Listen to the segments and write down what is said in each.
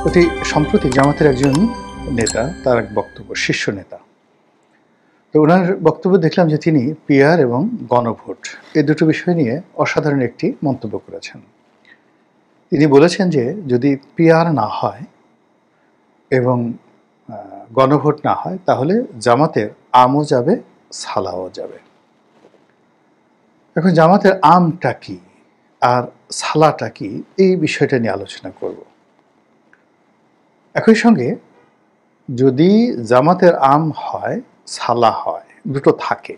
অতি সম্প্রতি জামাতের একজন নেতা, তার এক বক্তব্য, শীর্ষ নেতা, তো ওনার বক্তব্য দেখলাম যে তিনি পিআর এবং গণভোট এই দুটো বিষয় নিয়ে অসাধারণ একটি মন্তব্য করেছেন। তিনি বলেছেন যে যদি পিআর না হয় এবং গণভোট না হয় তাহলে জামাতের আমও যাবে, সালাও যাবে। এখন জামাতের আমটা কি আর সালাটা কি, এই বিষয়টা নিয়ে আলোচনা করব। একই সঙ্গে যদি জামাতের আম হয়, সালা হয়, দুটো থাকে,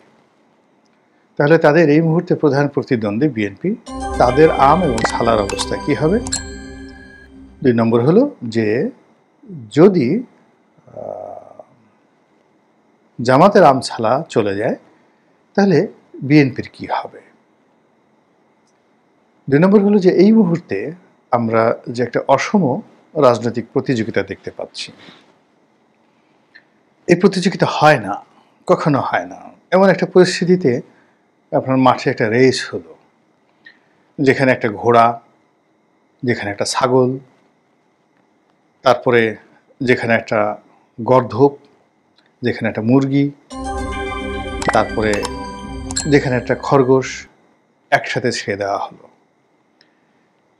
তাহলে তাদের এই মুহূর্তে প্রধান প্রতিদ্বন্দ্বী বিএনপি, তাদের আম এবং সালার অবস্থা কি হবে। 2 নম্বর হলো যে যদি জামাতের আম সালা চলে যায় তাহলে বিএনপির কি হবে। 2 নম্বর হলো যে এই মুহূর্তে আমরা যে একটা অসম রাজনৈতিক প্রতিযোগিতা দেখতে পাচ্ছি, এই প্রতিযোগিতা হয় না, কখনো হয় না। এমন একটা পরিস্থিতিতে আপনার মাঠে একটা রেস হলো, যেখানে একটা ঘোড়া, যেখানে একটা ছাগল, তারপরে যেখানে একটা গর্ধপ, যেখানে একটা মুরগি, তারপরে যেখানে একটা খরগোশ একসাথে ছেড়ে দেওয়া হলো।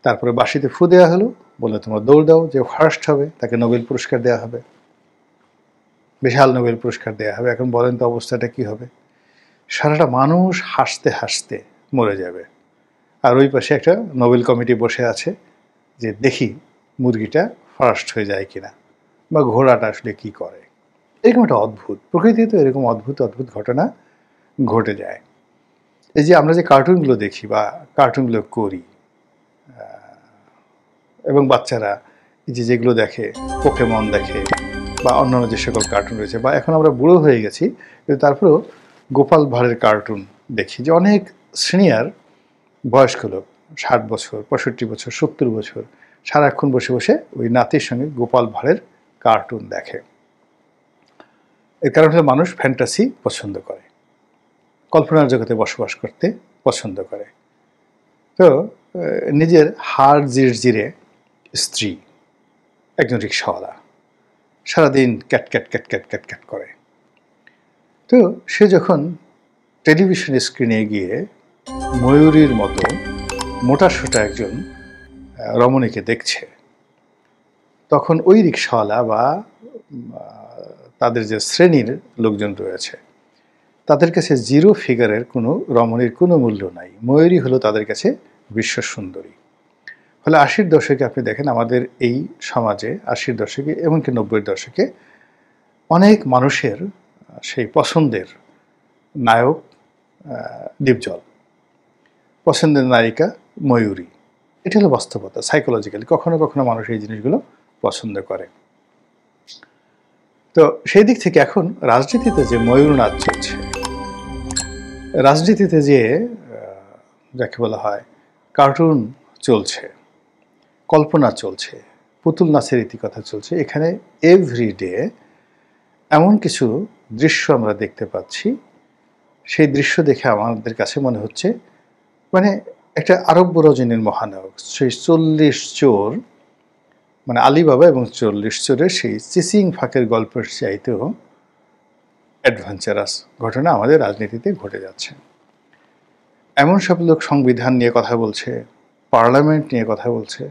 তারপরে বাঁশিতে ফু দেওয়া হলো, বলে তোমরা দৌড় দাও, যে ফার্স্ট হবে তাকে নোবেল পুরস্কার দেওয়া হবে, বিশাল নোবেল পুরস্কার দেওয়া হবে। এখন বলেন তো অবস্থাটা কি হবে। সারাটা মানুষ হাসতে হাসতে মরে যাবে, আর ওই পাশে একটা নোবেল কমিটি বসে আছে যে দেখি মুরগিটা ফার্স্ট হয়ে যায় কিনা, বা ঘোড়াটা আসলে কি করে। এরকম একটা অদ্ভুত প্রকৃতিতে, এরকম অদ্ভুত অদ্ভুত ঘটনা ঘটে যায়। এই যে আমরা যে কার্টুনগুলো দেখি বা কার্টুনগুলো করি, এবং বাচ্চারা এই যে যেগুলো দেখে, পোকেমন দেখে বা অন্যান্য যে সকল কার্টুন রয়েছে, বা এখন আমরা বুড়ো হয়ে গেছি কিন্তু তারপরেও গোপাল ভাঁড়ের কার্টুন দেখি, যে অনেক সিনিয়র বয়স্ক লোক, 60 বছর, 65 বছর, 70 বছর, সারাক্ষণ বসে বসে ওই নাতির সঙ্গে গোপাল ভাঁড়ের কার্টুন দেখে। এর কারণ হলো মানুষ ফ্যান্টাসি পছন্দ করে, কল্পনার জগতে বসবাস করতে পছন্দ করে। তো নিজের হাড় জিরজিরে স্ত্রী, একজন রিক্সাওয়ালা, সারাদিন cat cat cat cat cat cat করে। তো সে যখন টেলিভিশন স্ক্রিনে গিয়ে ময়ূরীর মতো মোটাসোটা একজন রমণীকে দেখছে, তখন ওই রিক্সাওয়ালা বা তাদের যে শ্রেণীর লোকজন রয়েছে, তাদের কাছে জিরো ফিগারের কোনো রমণীর কোনো মূল্য নাই। ময়ূরী হলো তাদের কাছে বিশ্ব সুন্দরী। ফলে 80-র দশকে আপনি দেখেন আমাদের এই সমাজে, 80-র দশকে এমনকি 90-এর দশকে অনেক মানুষের সেই পছন্দের নায়ক ডিপজল, পছন্দের নায়িকা ময়ূরী। এটা হলো বাস্তবতা। সাইকোলজিক্যালি কখনো কখনো মানুষ এই জিনিসগুলো পছন্দ করে। তো সেই দিক থেকে এখন রাজনীতিতে যে ময়ূর নাচ চলছে, রাজনীতিতে যে যাকে বলা হয় কার্টুন চলছে, কল্পনা চলছে, পুতুল নাচের ইতিকথা চলছে, এখানে এভরিডে এমন কিছু দৃশ্য আমরা দেখতে পাচ্ছি, সেই দৃশ্য দেখে আমাদের কাছে মনে হচ্ছে মানে একটা আরব্য রজনীর মহানায়ক, সেই 40 চোর, মানে আলীবাবা এবং 40 চোরের সেই চিচিং ফাঁকের গল্পের চাইতেও অ্যাডভেঞ্চারাস ঘটনা আমাদের রাজনীতিতে ঘটে যাচ্ছে। এমন সব লোক সংবিধান নিয়ে কথা বলছে, পার্লামেন্ট নিয়ে কথা বলছে,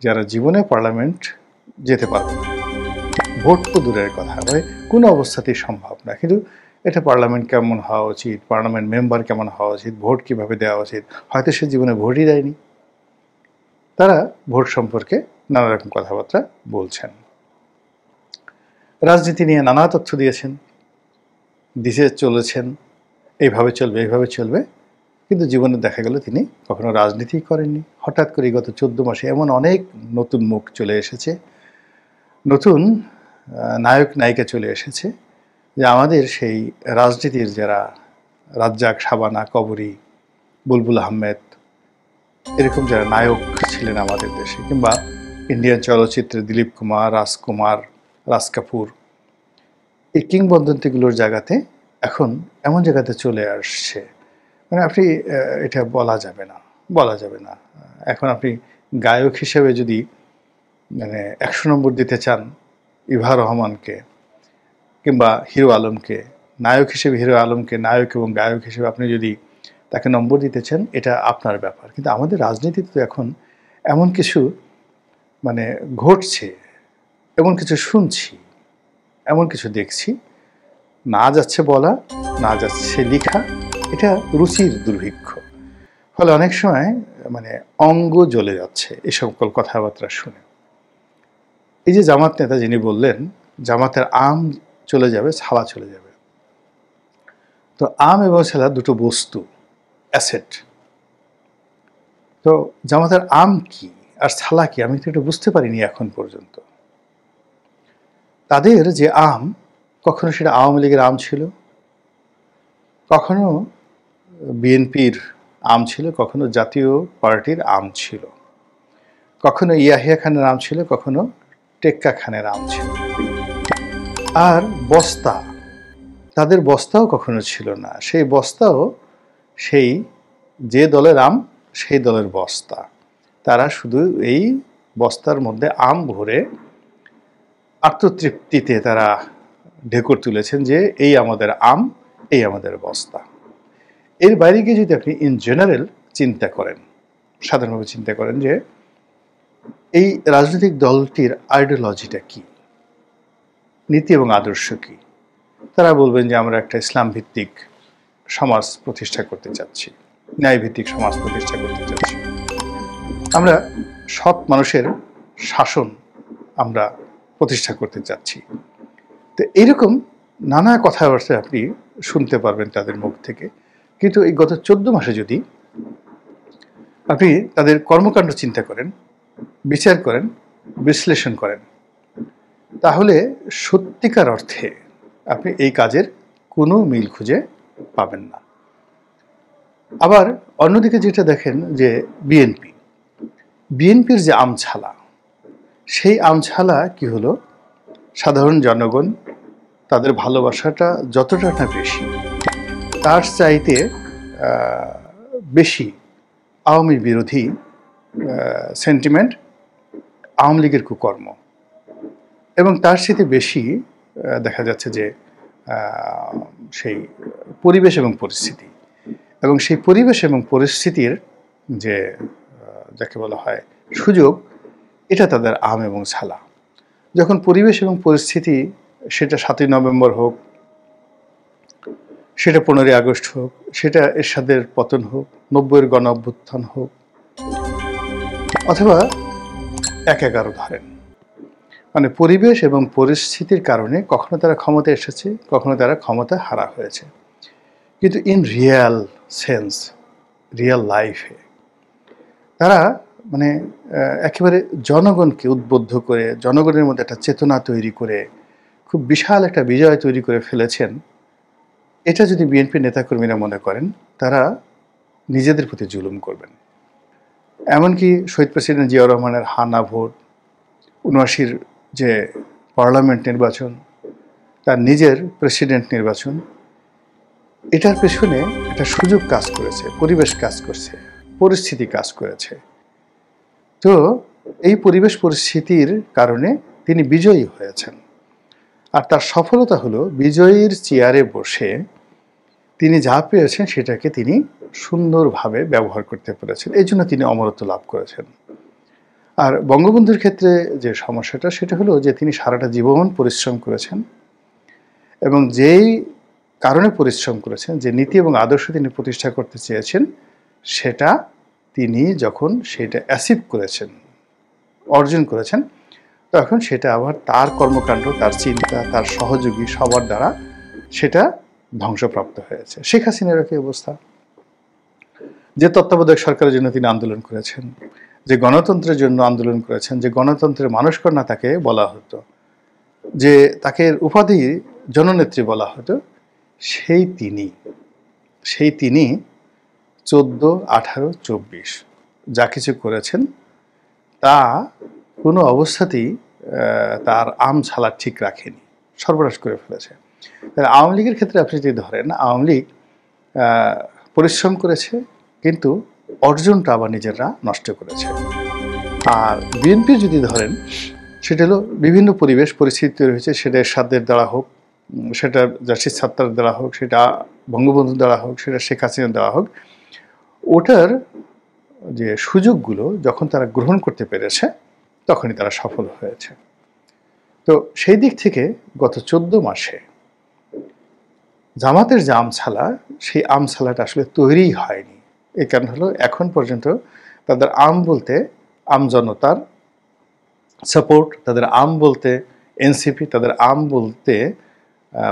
যারা জীবনে পার্লামেন্ট যেতে পারবে না। ভোট তো দূরের কথা, ভাই কোনো অবস্থাতেই সম্ভব না। কিন্তু এটা পার্লামেন্ট কেমন হওয়া উচিত, পার্লামেন্ট মেম্বার কেমন হওয়া উচিত, ভোট কীভাবে দেওয়া উচিত, হয়তো সে জীবনে ভোটই দেয়নি। তারা ভোট সম্পর্কে নানা রকম কথাবার্তা বলছেন, রাজনীতি নিয়ে নানা তথ্য দিয়েছেন, দিতে চলেছেন, এইভাবে চলবে, এইভাবে চলবে। কিন্তু জীবনে দেখা গেল তিনি কখনো রাজনীতি করেননি। হঠাৎ করে গত 14 মাসে এমন অনেক নতুন মুখ চলে এসেছে, নতুন নায়ক নায়িকা চলে এসেছে, যে আমাদের সেই রাজনীতির যারা রাজ্জাক, শাবানা, কবরী, বুলবুল আহমেদ, এরকম যারা নায়ক ছিলেন আমাদের দেশে, কিংবা ইন্ডিয়ান চলচ্চিত্রে দিলীপ কুমার, রাজকুমার, রাজ কাপুর, এই কিংবদন্তিগুলোর জায়গাতে এখন এমন জায়গাতে চলে আসছে, মানে আপনি এটা বলা যাবে না, বলা যাবে না। এখন আপনি গায়ক হিসেবে যদি মানে 100 নম্বর দিতে চান ইভা রহমানকে কিংবা হিরো আলমকে, নায়ক হিসেবে হিরো আলমকে নায়ক এবং গায়ক হিসেবে আপনি যদি তাকে নম্বর দিতে চান, এটা আপনার ব্যাপার। কিন্তু আমাদের রাজনীতিতে তো এখন এমন কিছু মানে ঘটছে, এমন কিছু শুনছি, এমন কিছু দেখছি, না যাচ্ছে বলা, না যাচ্ছে লেখা, এটা রুচির দুর্ভিক্ষ। ফলে অনেক সময় মানে অঙ্গ জ্বলে যাচ্ছে এই সকল কথাবার্তা শুনে। এই যে জামাত নেতা যিনি বললেন জামাতের আম চলে যাবে, ছালা চলে যাবে, তো আম এবং ছালা দুটো বস্তু, অ্যাসেট। তো জামাতের আম কি আর ছালা কি আমি তো এটা বুঝতে পারিনি এখন পর্যন্ত। তাদের যে আম, কখনো সেটা আওয়ামী লীগের আম ছিল, কখনো বিএনপির আম ছিল, কখনো জাতীয় পার্টির আম ছিল, কখনো ইয়াহিয়া খানের আম ছিল, কখনো টেক্কা খানের আম ছিল। আর বস্তা, তাদের বস্তাও কখনো ছিল না, সেই বস্তাও সেই যে দলের আম সেই দলের বস্তা। তারা শুধু এই বস্তার মধ্যে আম ভরে আত্মতৃপ্তিতে তারা ঢেকুর তুলেছেন যে এই আমাদের আম, এই আমাদের বস্তা। এর বাইরে গিয়ে যদি আপনি ইন জেনারেল চিন্তা করেন, সাধারণভাবে চিন্তা করেন যে এই রাজনৈতিক দলটির আইডিওলজিটা কি, নীতি এবং আদর্শ কি, তারা বলবেন যে আমরা একটা ইসলাম ভিত্তিক সমাজ প্রতিষ্ঠা করতে চাচ্ছি, ন্যায় ভিত্তিক সমাজ প্রতিষ্ঠা করতে চাচ্ছি, আমরা সৎ মানুষের শাসন আমরা প্রতিষ্ঠা করতে চাচ্ছি। তো এইরকম নানা কথাবার্তা আপনি শুনতে পারবেন তাদের মুখ থেকে। কিন্তু এই গত 14 মাসে যদি আপনি তাদের কর্মকাণ্ড চিন্তা করেন, বিচার করেন, বিশ্লেষণ করেন, তাহলে সত্যিকার অর্থে আপনি এই কাজের কোনো মিল খুঁজে পাবেন না। আবার অন্যদিকে যেটা দেখেন যে বিএনপির যে আমছালা, সেই আমছালা কি হলো, সাধারণ জনগণ তাদের ভালোবাসাটা যতটা না বেশি, তার চাইতে বেশি আওয়ামী বিরোধী সেন্টিমেন্ট, আওয়ামী লীগের কুকর্ম, এবং তার সাথে বেশি দেখা যাচ্ছে যে সেই পরিবেশ এবং পরিস্থিতি, এবং সেই পরিবেশ এবং পরিস্থিতির যে যাকে বলা হয় সুযোগ, এটা তাদের আম এবং ছালা। যখন পরিবেশ এবং পরিস্থিতি, সেটা 7ই নভেম্বর হোক, সেটা 15ই আগস্ট হোক, সেটা এরশাদের পতন হোক, 90-এর গণ অভ্যুত্থান হোক, অথবা 1/11 ধরেন, মানে পরিবেশ এবং পরিস্থিতির কারণে কখনো তারা ক্ষমতা এসেছে, কখনো তারা ক্ষমতা হারা হয়েছে। কিন্তু ইন রিয়াল সেন্স, রিয়াল লাইফে তারা মানে একেবারে জনগণকে উদ্বুদ্ধ করে, জনগণের মধ্যে একটা চেতনা তৈরি করে খুব বিশাল একটা বিজয় তৈরি করে ফেলেছেন। এটা যদি বিএনপি নেতাকর্মীরা মনে করেন, তারা নিজেদের প্রতি জুলুম করবেন। এমনকি শহীদ প্রেসিডেন্ট জিয়াউর রহমানের হানা ভোট, ৭৯-র যে পার্লামেন্ট নির্বাচন, তার নিজের প্রেসিডেন্ট নির্বাচন, এটার পেছনে একটা সুযোগ কাজ করেছে, পরিবেশ কাজ করছে, পরিস্থিতি কাজ করেছে। তো এই পরিবেশ পরিস্থিতির কারণে তিনি বিজয়ী হয়েছেন। আর তার সফলতা হলো বিজয়ীর চেয়ারে বসে তিনি যা পেয়েছেন সেটাকে তিনি সুন্দরভাবে ব্যবহার করতে পেরেছেন, এই জন্য তিনি অমরত্ব লাভ করেছেন। আর বঙ্গবন্ধুর ক্ষেত্রে যে সমস্যাটা, সেটা হলো যে তিনি সারাটা জীবন পরিশ্রম করেছেন, এবং যেই কারণে পরিশ্রম করেছেন, যে নীতি এবং আদর্শ তিনি প্রতিষ্ঠা করতে চেয়েছেন, সেটা তিনি যখন সেটা অ্যাচিভ করেছেন, অর্জন করেছেন, তখন সেটা আবার তার কর্মকাণ্ড, তার চিন্তা, তার সহযোগী সবার দ্বারা সেটা ধ্বংসপ্রাপ্ত হয়েছে। শেখ হাসিনার কি অবস্থা, যে তত্ত্বাবধায়ক সরকারের জন্য তিনি আন্দোলন করেছেন, যে গণতন্ত্রের জন্য আন্দোলন করেছেন, যে গণতন্ত্রের মানসকন্যা তাকে বলা হতো, যে তাকে উপাধি জননেত্রী বলা হতো, সেই তিনি 14, 18, 24 যা কিছু করেছেন, তা কোনো অবস্থাতেই তার আম ছালা ঠিক রাখেনি, সর্বনাশ করে ফেলেছে। তাহলে আওয়ামী লীগের ক্ষেত্রে আপনি যদি ধরেন, আওয়ামী লীগ পরিশ্রম করেছে, কিন্তু অর্জনটা আবার নিজেরা নষ্ট করেছে। আর বিএনপি যদি ধরেন, সেটা হলো বিভিন্ন পরিবেশ পরিস্থিতি তৈরি হয়েছে, সেটা এরশাদের দ্বারা হোক, সেটা জাসির সাত্তার দ্বারা হোক, সেটা বঙ্গবন্ধুর দ্বারা হোক, সেটা শেখ হাসিনার দ্বারা হোক, ওটার যে সুযোগগুলো যখন তারা গ্রহণ করতে পেরেছে তখনই তারা সফল হয়েছে। তো সেই দিক থেকে গত 14 মাসে জামাতের যে আমছালা, সেই আমছালাটা আসলে তৈরিই হয়নি। এই কারণ হলো এখন পর্যন্ত তাদের আম বলতে আমজনতার সাপোর্ট, তাদের আম বলতে এনসিপি, তাদের আম বলতে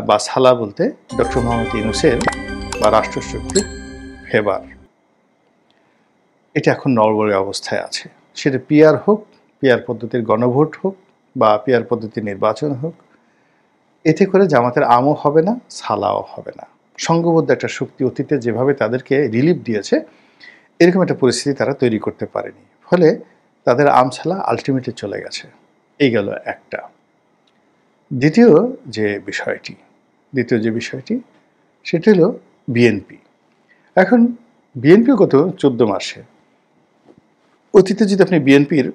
বা সালা বলতে ডক্টর মোহাম্মদ ইউনূসের বা রাষ্ট্রশক্তির ফেভার, এটা এখন নড়বড়ে অবস্থায় আছে। সেটা পিআর হোক, পিআর পদ্ধতির গণভোট হোক, বা পিআর পদ্ধতির নির্বাচন হোক, এতে করে জামাতের আমও হবে না, সালাও হবে না। সংঘবদ্ধ একটা শক্তি অতীতে যেভাবে তাদেরকে রিলিফ দিয়েছে, এরকম একটা পরিস্থিতি তারা তৈরি করতে পারেনি। ফলে তাদের আমছালা আলটিমেটলি চলে গেছে। এই গেল একটা। দ্বিতীয় যে বিষয়টি সেটা হলো বিএনপি। এখন বিএনপি গত 14 মাসে, অতীতে যদি আপনি বিএনপির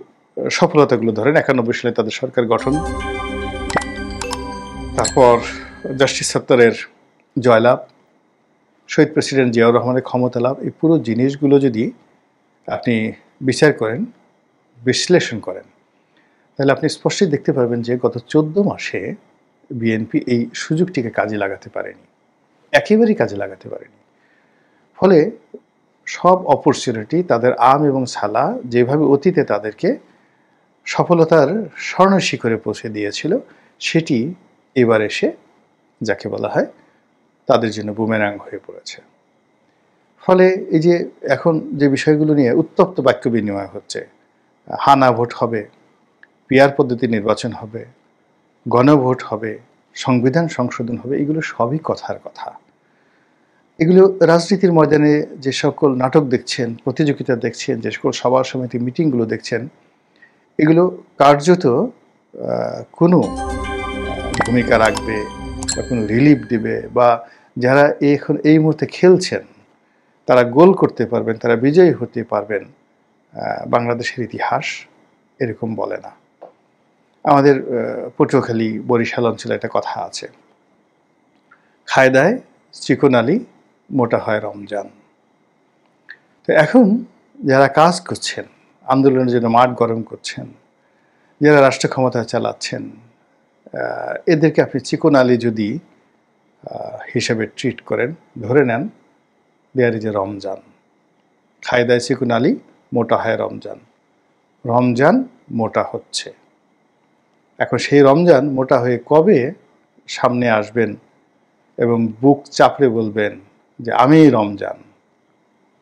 সফলতাগুলো ধরেন, 91 সালে তাদের সরকার গঠন, তারপর জাস্টিস সাত্তারের জয়লাভ, শহীদ প্রেসিডেন্ট জিয়াউর রহমানের ক্ষমতা লাভ, এই পুরো জিনিসগুলো যদি আপনি বিচার করেন, বিশ্লেষণ করেন, তাহলে আপনি স্পষ্টই দেখতে পারবেন যে গত 14 মাসে বিএনপি এই সুযোগটিকে কাজে লাগাতে পারেনি, একেবারেই কাজে লাগাতে পারেনি। ফলে সব অপরচুনিটি তাদের আম এবং ছালা যেভাবে অতীতে তাদেরকে সফলতার স্বর্ণ শিখরে পৌঁছে দিয়েছিল, সেটি এবার এসে যাকে বলা হয় তাদের জন্য বুমেরাং হয়ে পড়েছে। ফলে এই যে এখন যে বিষয়গুলো নিয়ে উত্তপ্ত বাক্য বিনিময় হচ্ছে, হানা ভোট হবে, পিআর পদ্ধতি নির্বাচন হবে, গণভোট হবে, সংবিধান সংশোধন হবে, এগুলো সবই কথার কথা। এগুলো রাজনীতির ময়দানে যে সকল নাটক দেখছেন, প্রতিযোগিতা দেখছেন, যে সকল সভা সমিতি মিটিংগুলো দেখছেন, এগুলো কার্যত কোনো ভূমিকা রাখবে বা কোনো রিলিফ দিবে, বা যারা এখন এই মুহূর্তে খেলছেন তারা গোল করতে পারবেন, তারা বিজয়ী হতে পারবেন, বাংলাদেশের ইতিহাস এরকম বলে না। আমাদের পটুয়াখালী বরিশাল অঞ্চলে একটা কথা আছে, খায় দায় চিকন আলী, মোটা হয় রমজান। তো এখন যারা কাজ করছেন, আন্দোলনের জন্য মাঠ গরম করছেন, যারা রাষ্ট্র ক্ষমতা চালাচ্ছেন, এদেরকে আপনি চিকন আলী যদি হিসেবে ট্রিট করেন, ধরে নেন দেয়ার ইজ এ রমজান, খায় দায় চিকন আলী, মোটা হয় রমজান। রমজান মোটা হচ্ছে। এখন সেই রমজান মোটা হয়ে কবে সামনে আসবেন এবং বুক চাপড়ে বলবেন যে আমি রমজান,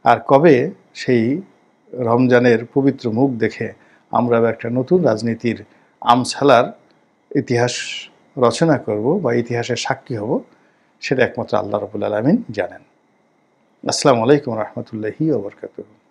আর কবে সেই রমজানের পবিত্র মুখ দেখে আমরা একটা নতুন রাজনীতির আমছালার ইতিহাস রচনা করব বা ইতিহাসের সাক্ষী হব, সেটা একমাত্র আল্লাহ রাব্বুল আলামিন জানেন। আসসালামু আলাইকুম রহমতুল্লাহি ওয়া বারাকাতুহু।